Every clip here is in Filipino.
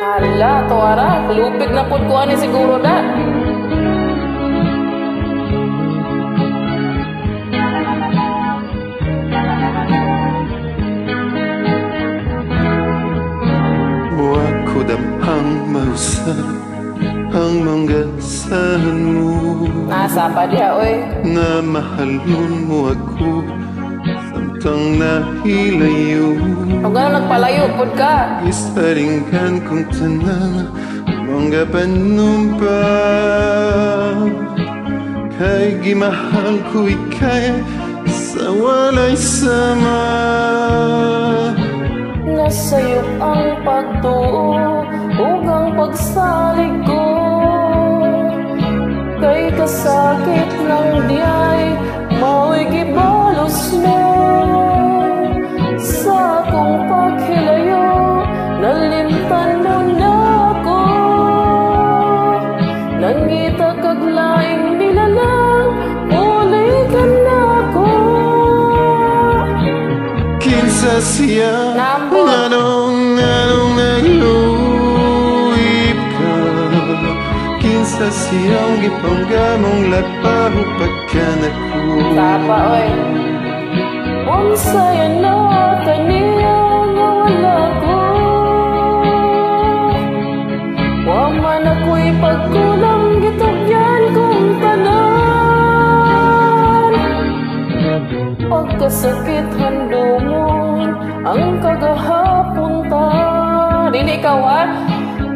Hala, tuwara. Lupig na pod ko ani siguro da. Huwag ko damhang mausap ang manggasahan mo Nasa pa diha, oy. na mahalon mo ako samtang nahilayo. Kung gano'n nagpalayo pod ka. Isaringgan kong tanang mga panumpa kay gimahal ko ikay sa walay sama. Nasayop ang pagtuo ug ang pagsalig ko kay kasakit ng diyay mao'y gibalos mo sa akong paghilayo. Nalimtan mo na ako, nangita kag laing nilalang, uli ka na ako. Kinsa siya Nambot. Anong nagluip ka? Kinsa siyang gipanggamong lapaho pagkanako. Tapa, oy. Unsaya na kaniya nga wala ko. Wa man ako'y pagkulang gitugyan kong tanan. Pagkasakit handumon ang kagahapon ta. Dili ikaw ha?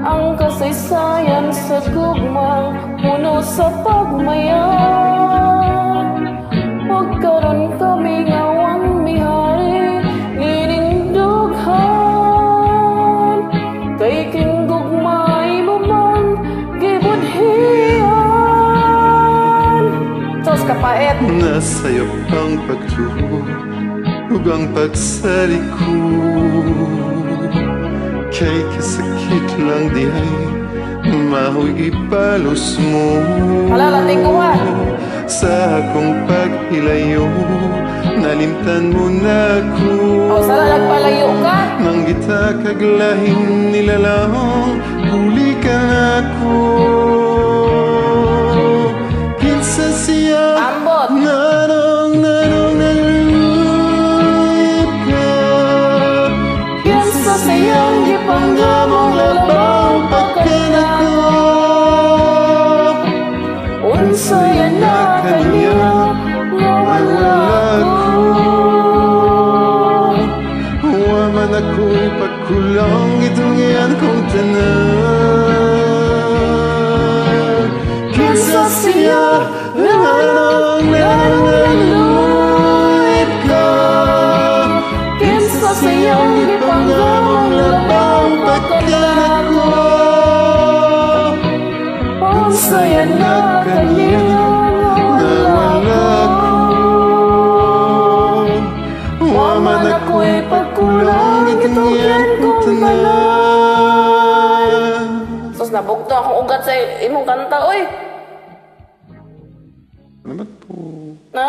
Ang kasaysayan sa gugmang puno sa pagmayan. Pagkaroon kami ngawang mihari ninindughan kay kinggugmay mo man gibudhian. Sos kapait. Nasa'yo ang pagtuho ug ang pagsaliko kay kasakit lang dihay mahoy ipalos mo. Halalating ko ha. Sa akong paghilayo nalimtan mo na ako. O sala nagpalayo ka. Manggita kag lahing nilalang huli ka na ako. Kinsa siya Ambot. nanong nalulip ka? Kinsa siyang gipanggamong labang pagkanako. Unsaya na kaniya nga wala ko. Wa man ako'y pagkulang itungyan kong tanan. Kinsa siya nanong nalulip ka? Kinsa siyang gipanggamong labang pagkanako. Unsaya na kaniya nga wala ko. Wa man ako'y pagkulang itungyan kong tanan. Sos nabukto akong ugat sa imong kanta, oy. Salamat po. Na